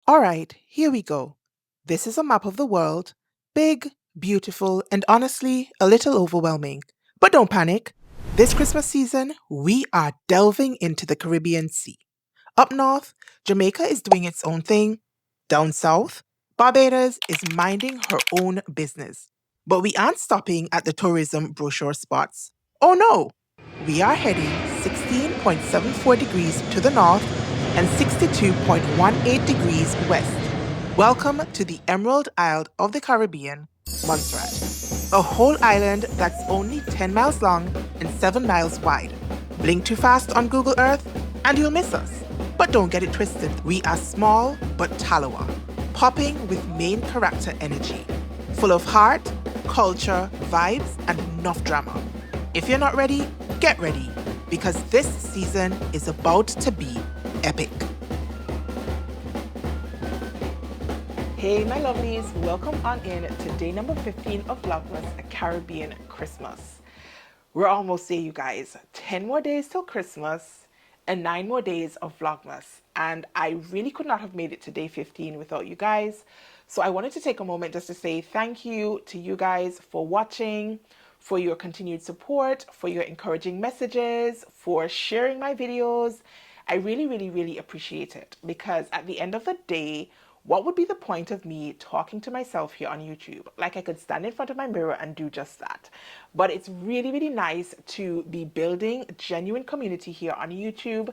Alright, here we go. This is a map of the world. Big, beautiful, and honestly, a little overwhelming. But don't panic. This Christmas season, we are delving into the Caribbean Sea. Up north, Jamaica is doing its own thing. Down south, Barbados is minding her own business. But we aren't stopping at the tourism brochure spots. Oh no! We are heading 16.74 degrees to the north and 62.18 degrees west. Welcome to the Emerald Isle of the Caribbean, Montserrat. A whole island that's only 10 miles long and 7 miles wide. Blink too fast on Google Earth and you'll miss us. But don't get it twisted. We are small but Talawa, popping with main character energy. Full of heart, culture, vibes, and enough drama. If you're not ready, get ready, because this season is about to be epic. Hey my lovelies, welcome on in to day number 15 of VLOGMAS, a Caribbean Christmas. We're almost there, you guys. 10 more days till Christmas and 9 more days of VLOGMAS. And I really could not have made it to day 15 without you guys. So I wanted to take a moment just to say thank you to you guys for watching, for your continued support, for your encouraging messages, for sharing my videos. I really appreciate it, because at the end of the day, what would be the point of me talking to myself here on YouTube? Like, I could stand in front of my mirror and do just that. But it's really nice to be building genuine community here on YouTube.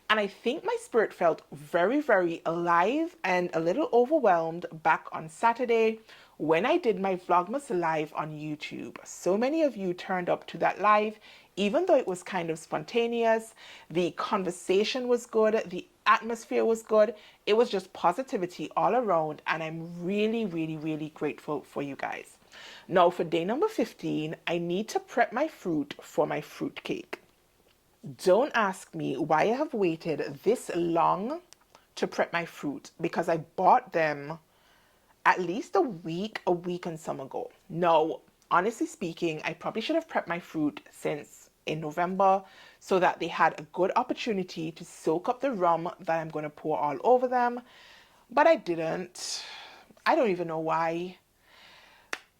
And I think my spirit felt very alive and a little overwhelmed back on Saturday when I did my Vlogmas live on YouTube. So many of you turned up to that live, even though it was kind of spontaneous. The conversation was good, the atmosphere was good. It was just positivity all around, and I'm really grateful for you guys. Now for day number 15, I need to prep my fruit for my fruit cake. Don't ask me why I have waited this long to prep my fruit, because I bought them at least a week and some ago. No, honestly speaking, I probably should have prepped my fruit since in November, so that they had a good opportunity to soak up the rum that I'm going to pour all over them. But I didn't. I don't even know why.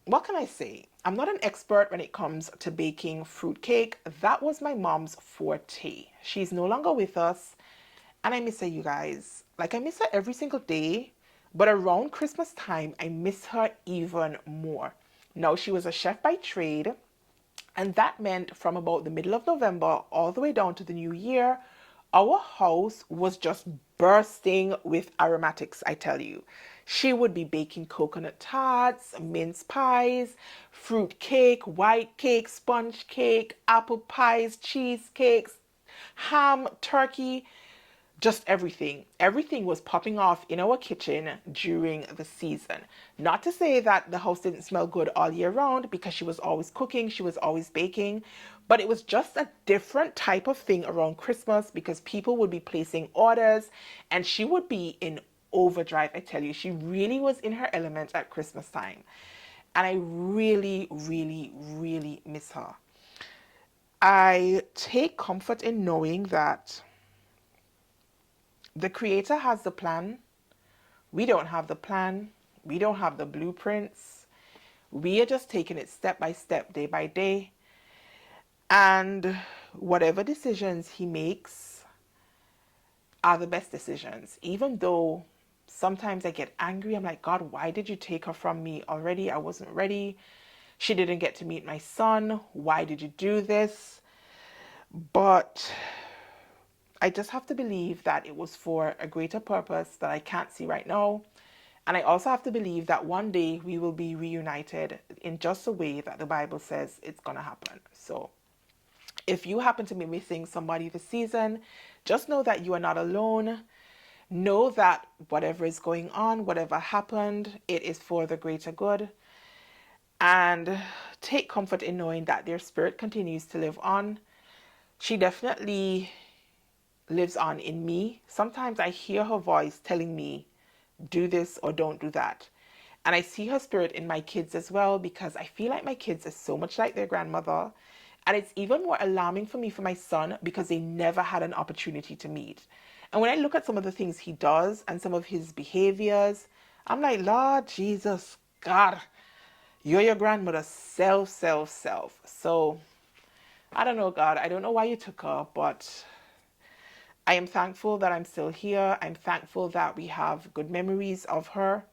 What can I say? I'm not an expert when it comes to baking fruitcake. That was my mom's forte. She's no longer with us, and I miss her, you guys. Like, I miss her every single day, but around Christmas time, I miss her even more. Now, she was a chef by trade, and that meant from about the middle of November all the way down to the new year, our house was just bursting with aromatics, I tell you. She would be baking coconut tarts, mince pies, fruit cake, white cake, sponge cake, apple pies, cheesecakes, ham, turkey, just everything. Everything was popping off in our kitchen during the season. Not to say that the house didn't smell good all year round, because she was always cooking, she was always baking, but it was just a different type of thing around Christmas, because people would be placing orders and she would be in overdrive. I tell you, she really was in her element at Christmas time. And I really miss her. I take comfort in knowing that the creator has the plan. We don't have the plan. We don't have the blueprints. We are just taking it step by step, day by day. And whatever decisions he makes are the best decisions. Even though sometimes I get angry. I'm like, God, why did you take her from me already? I wasn't ready. She didn't get to meet my son. Why did you do this? But I just have to believe that it was for a greater purpose that I can't see right now. And I also have to believe that one day we will be reunited in just the way that the Bible says it's going to happen. So if you happen to be missing somebody this season, just know that you are not alone. Know that whatever is going on, whatever happened, it is for the greater good. And take comfort in knowing that their spirit continues to live on. She definitely lives on in me. Sometimes I hear her voice telling me, do this or don't do that. And I see her spirit in my kids as well, because I feel like my kids are so much like their grandmother. And it's even more alarming for me for my son, because they never had an opportunity to meet. And when I look at some of the things he does and some of his behaviors, I'm like, Lord Jesus, God, you're your grandmother's self. So I don't know, God, I don't know why you took her, but I am thankful that I'm still here. I'm thankful that we have good memories of her.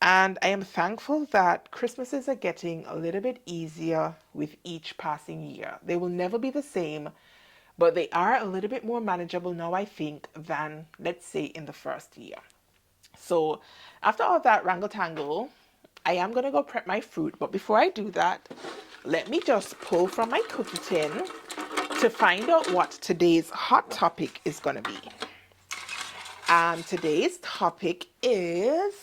And I am thankful that Christmases are getting a little bit easier with each passing year. They will never be the same, but they are a little bit more manageable now, I think, than, let's say, in the first year. So after all that wrangle tangle, I am going to go prep my fruit. But before I do that, let me just pull from my cookie tin to find out what today's hot topic is going to be. And today's topic is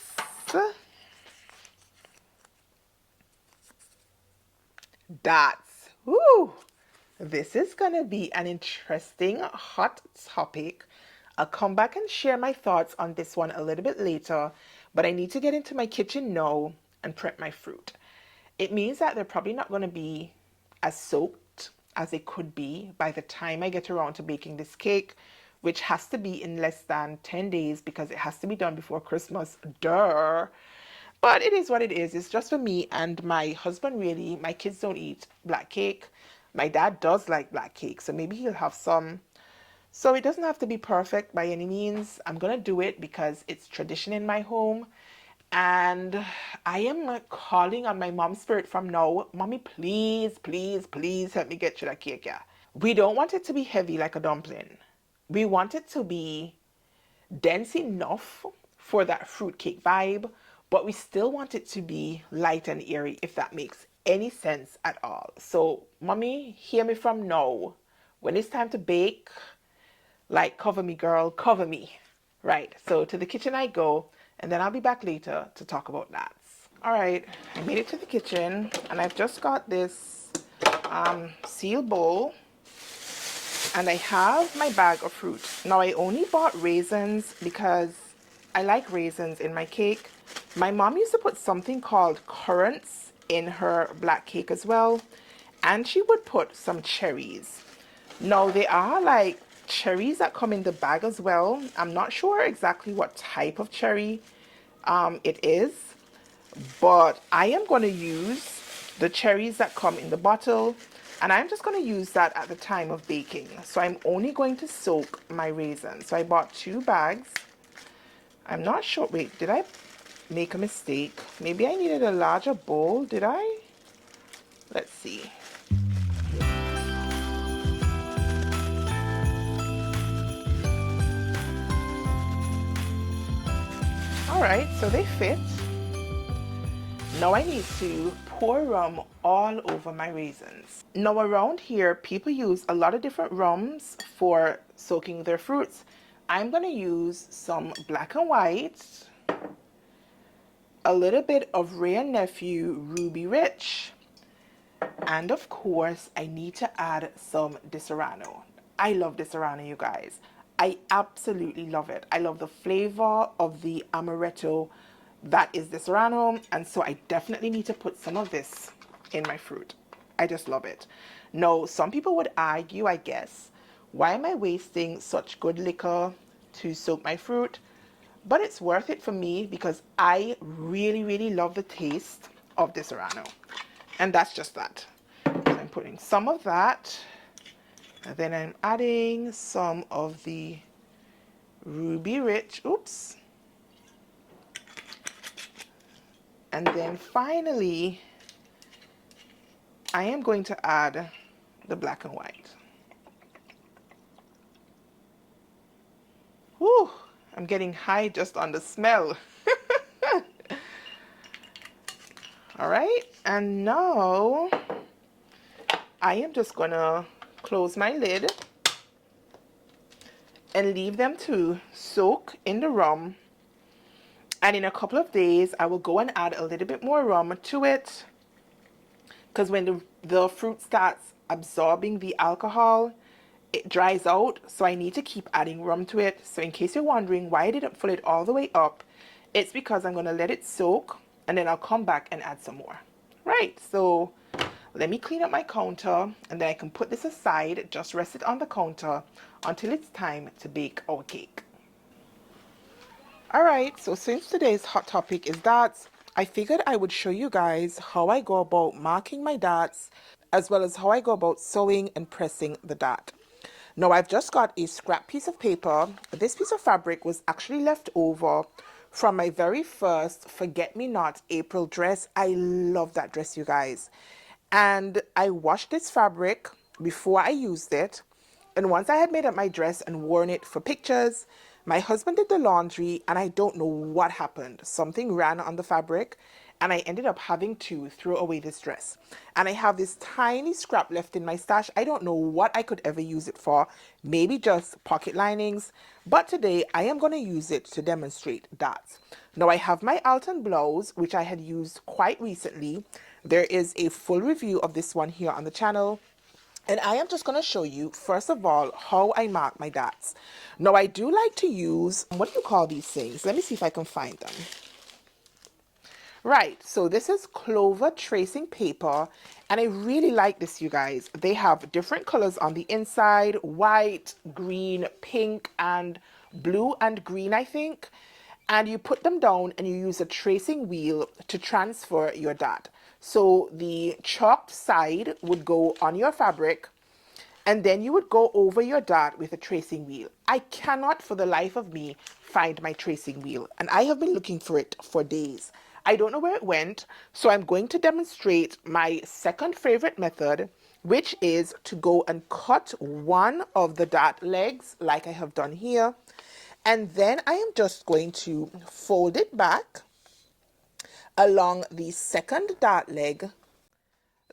dots. Woo! This is going to be an interesting hot topic. I'll come back and share my thoughts on this one a little bit later, but I need to get into my kitchen now and prep my fruit. It means that they're probably not going to be as soaked as they could be by the time I get around to baking this cake, which has to be in less than 10 days because it has to be done before Christmas. Duh. But it is what it is. It's just for me and my husband, really. My kids don't eat black cake. My dad does like black cake, so maybe he'll have some. So it doesn't have to be perfect by any means. I'm going to do it because it's tradition in my home. And I am calling on my mom's spirit from now. Mommy, please, please, please help me get you that cake, yeah. We don't want it to be heavy like a dumpling. We want it to be dense enough for that fruitcake vibe, but we still want it to be light and airy, if that makes any sense at all. So, mommy, hear me from now. When it's time to bake, like, cover me, girl, cover me. Right, so to the kitchen I go, and then I'll be back later to talk about that. All right, I made it to the kitchen, and I've just got this seal bowl, and I have my bag of fruit. Now, I only bought raisins because I like raisins in my cake. My mom used to put something called currants in her black cake as well, and she would put some cherries. Now, they are like cherries that come in the bag as well. I'm not sure exactly what type of cherry it is, but I am going to use the cherries that come in the bottle, and I'm just going to use that at the time of baking. So I'm only going to soak my raisins. So I bought 2 bags. I'm not sure. Wait, did I make a mistake? Maybe I needed a larger bowl. Did I? Let's see. All right, so they fit. Now I need to pour rum all over my raisins. Now around here, people use a lot of different rums for soaking their fruits. I'm going to use some black and white, a little bit of Rare Nephew Ruby Rich, and of course, I need to add some Disaronno. I love Disaronno, you guys. I absolutely love it. I love the flavor of the amaretto that is Disaronno, and so I definitely need to put some of this in my fruit. I just love it. Now, some people would argue, I guess, why am I wasting such good liquor to soak my fruit? But it's worth it for me because I really, really love the taste of Disaronno. And that's just that. So I'm putting some of that, and then I'm adding some of the Ruby Rich. Oops. And then finally, I am going to add the black and white. Whew, I'm getting high just on the smell. All right, and now I am just gonna close my lid and leave them to soak in the rum. And in a couple of days, I will go and add a little bit more rum to it, because when the fruit starts absorbing the alcohol, it dries out. So I need to keep adding rum to it. So in case you're wondering why I didn't fill it all the way up, it's because I'm going to let it soak, and then I'll come back and add some more. Right, so let me clean up my counter, and then I can put this aside, just rest it on the counter until it's time to bake our cake. Alright, so since today's hot topic is darts, I figured I would show you guys how I go about marking my darts, as well as how I go about sewing and pressing the dart. Now I've just got a scrap piece of paper. This piece of fabric was actually left over from my very first Forget-Me-Not April dress. I love that dress, you guys. And I washed this fabric before I used it. And once I had made up my dress and worn it for pictures, my husband did the laundry and I don't know what happened. Something ran on the fabric and I ended up having to throw away this dress. And I have this tiny scrap left in my stash. I don't know what I could ever use it for. Maybe just pocket linings. But today I am going to use it to demonstrate darts. Now I have my Alton blouse, which I had used quite recently. There is a full review of this one here on the channel. And I am just going to show you, first of all, how I mark my darts. Now, I do like to use, what do you call these things? Let me see if I can find them. Right, so this is Clover tracing paper, and I really like this, you guys. They have different colors on the inside, white, green, pink, and blue and green, I think. And you put them down and you use a tracing wheel to transfer your dart. So the chalked side would go on your fabric, and then you would go over your dart with a tracing wheel. I cannot for the life of me find my tracing wheel, and I have been looking for it for days. I don't know where it went, so I'm going to demonstrate my second favorite method, which is to go and cut one of the dart legs like I have done here. And then I am just going to fold it back along the second dart leg,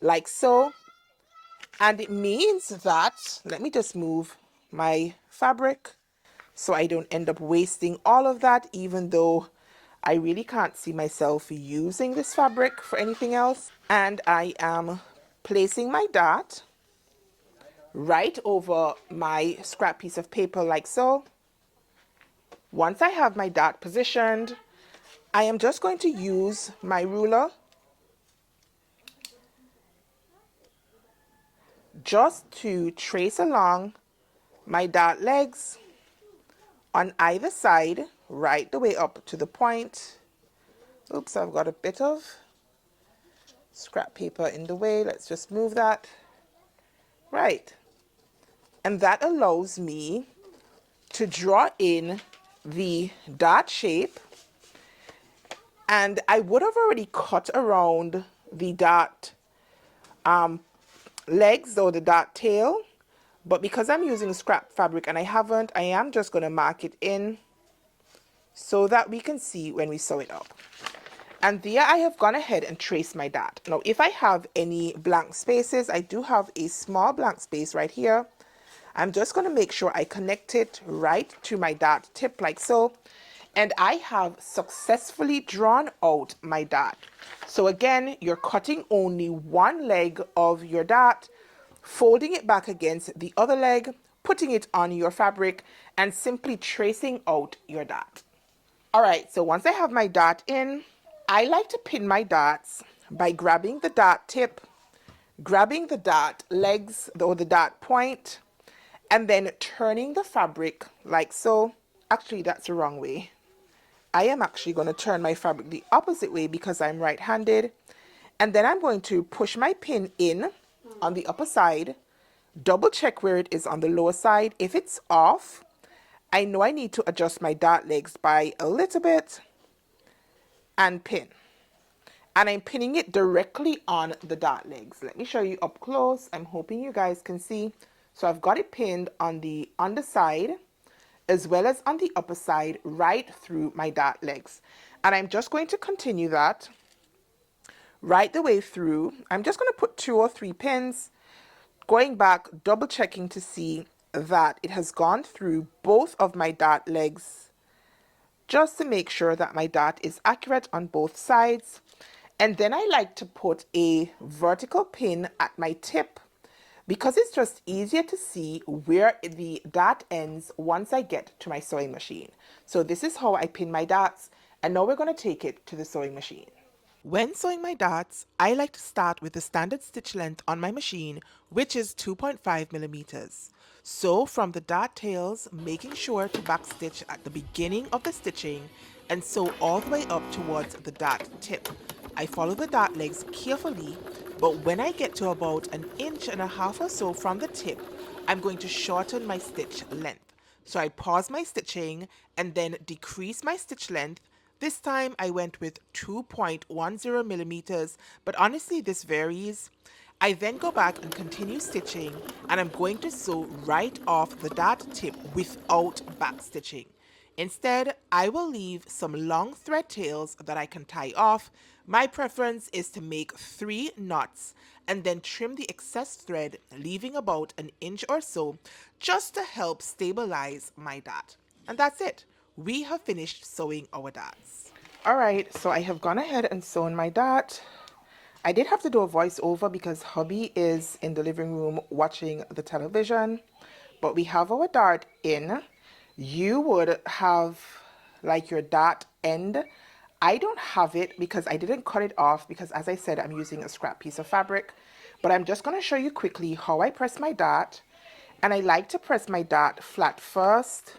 like so. And it means that, let me just move my fabric so I don't end up wasting all of that, even though I really can't see myself using this fabric for anything else. And I am placing my dart right over my scrap piece of paper like so. Once I have my dart positioned, I am just going to use my ruler just to trace along my dart legs on either side, right the way up to the point. Oops, I've got a bit of scrap paper in the way. Let's just move that. Right. And that allows me to draw in the dart shape. And I would have already cut around the dart legs or the dart tail, but because I'm using scrap fabric and I haven't, I am just going to mark it in so that we can see when we sew it up. And there I have gone ahead and traced my dart. Now if I have any blank spaces, I do have a small blank space right here. I'm just going to make sure I connect it right to my dart tip like so. And I have successfully drawn out my dart. So again, you're cutting only one leg of your dart, folding it back against the other leg, putting it on your fabric, and simply tracing out your dart. All right, so once I have my dart in, I like to pin my darts by grabbing the dart tip, grabbing the dart legs or the dart point, and then turning the fabric like so. Actually, that's the wrong way. I am actually going to turn my fabric the opposite way because I'm right-handed. And then I'm going to push my pin in on the upper side, double check where it is on the lower side. If it's off, I know I need to adjust my dart legs by a little bit and pin. And I'm pinning it directly on the dart legs. Let me show you up close. I'm hoping you guys can see. So I've got it pinned on the underside as well as on the upper side, right through my dart legs. And I'm just going to continue that right the way through. I'm just going to put 2 or 3 pins, going back, double checking to see that it has gone through both of my dart legs, just to make sure that my dart is accurate on both sides. And then I like to put a vertical pin at my tip, because it's just easier to see where the dart ends once I get to my sewing machine. So this is how I pin my darts, and now we're going to take it to the sewing machine. When sewing my darts, I like to start with the standard stitch length on my machine, which is 2.5 millimeters. So from the dart tails, making sure to backstitch at the beginning of the stitching and sew all the way up towards the dart tip. I follow the dart legs carefully, but when I get to about 1.5 inches or so from the tip, I'm going to shorten my stitch length. So I pause my stitching and then decrease my stitch length. This time I went with 2.10 millimeters, but honestly this varies. I then go back and continue stitching, and I'm going to sew right off the dart tip without back stitching. Instead, I will leave some long thread tails that I can tie off. My preference is to make 3 knots and then trim the excess thread, leaving about 1 inch or so just to help stabilize my dart. And that's it. We have finished sewing our darts. Alright, so I have gone ahead and sewn my dart. I did have to do a voiceover because hubby is in the living room watching the television, but we have our dart in. You would have like your dart end. I don't have it because I didn't cut it off because, as I said, I'm using a scrap piece of fabric, but I'm just going to show you quickly how I press my dart. And I like to press my dart flat first,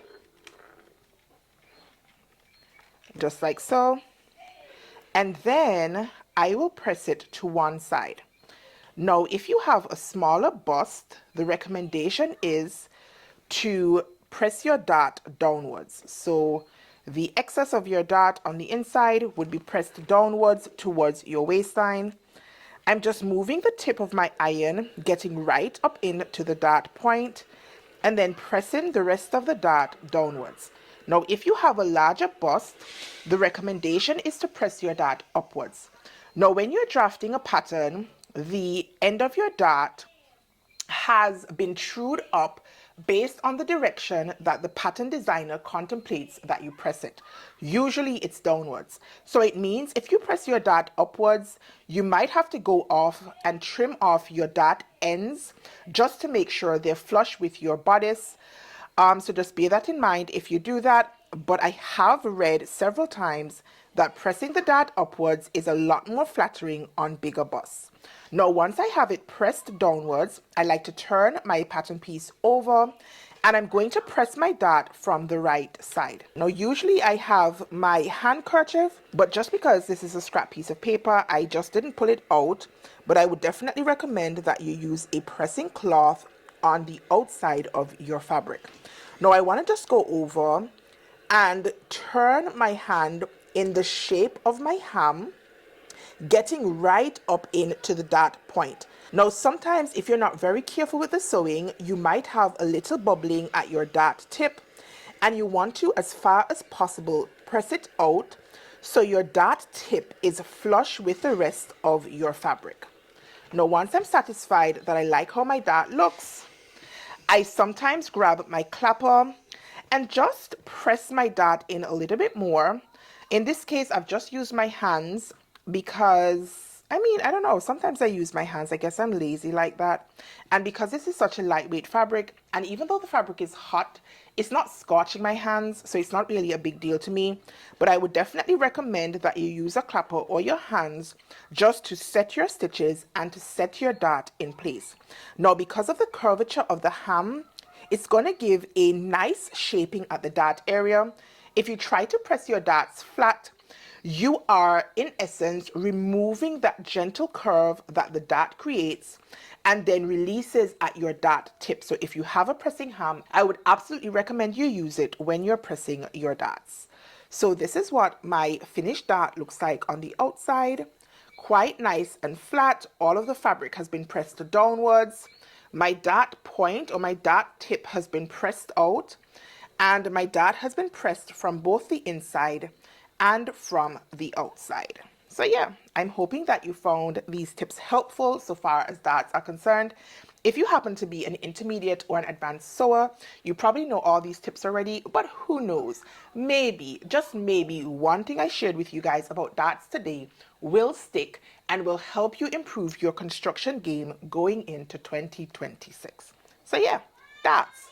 just like so, and then I will press it to one side. Now, if you have a smaller bust, the recommendation is to press your dart downwards. So the excess of your dart on the inside would be pressed downwards towards your waistline. I'm just moving the tip of my iron, getting right up into the dart point, and then pressing the rest of the dart downwards. Now, if you have a larger bust, the recommendation is to press your dart upwards. Now, when you're drafting a pattern, the end of your dart has been trued up based on the direction that the pattern designer contemplates that you press it. Usually it's downwards. So it means if you press your dart upwards, you might have to go off and trim off your dart ends just to make sure they're flush with your bodice. So just bear that in mind if you do that. But I have read several times that pressing the dart upwards is a lot more flattering on bigger busts. Now, once I have it pressed downwards, I like to turn my pattern piece over and I'm going to press my dart from the right side. Now, usually I have my handkerchief, but just because this is a scrap piece of paper, I just didn't pull it out. But I would definitely recommend that you use a pressing cloth on the outside of your fabric. Now, I want to just go over and turn my hand in the shape of my ham, getting right up into the dart point. Now, sometimes if you're not very careful with the sewing, you might have a little bubbling at your dart tip, and you want to, as far as possible, press it out so your dart tip is flush with the rest of your fabric. Now, once I'm satisfied that I like how my dart looks, I sometimes grab my clapper and just press my dart in a little bit more. In this case, I've just used my hands because, I don't know, sometimes I use my hands. I guess I'm lazy like that. And because this is such a lightweight fabric, and even though the fabric is hot, it's not scorching my hands, so it's not really a big deal to me. But I would definitely recommend that you use a clapper or your hands just to set your stitches and to set your dart in place. Now, because of the curvature of the ham, it's going to give a nice shaping at the dart area. If you try to press your darts flat, you are in essence removing that gentle curve that the dart creates and then releases at your dart tip. So if you have a pressing ham, I would absolutely recommend you use it when you're pressing your darts. So this is what my finished dart looks like on the outside. Quite nice and flat. All of the fabric has been pressed downwards. My dart point or my dart tip has been pressed out, and my dart has been pressed from both the inside and from the outside. So yeah, I'm hoping that you found these tips helpful so far as darts are concerned. If you happen to be an intermediate or an advanced sewer, you probably know all these tips already, but who knows? Maybe, just maybe, one thing I shared with you guys about darts today will stick and will help you improve your construction game going into 2026. So yeah, darts.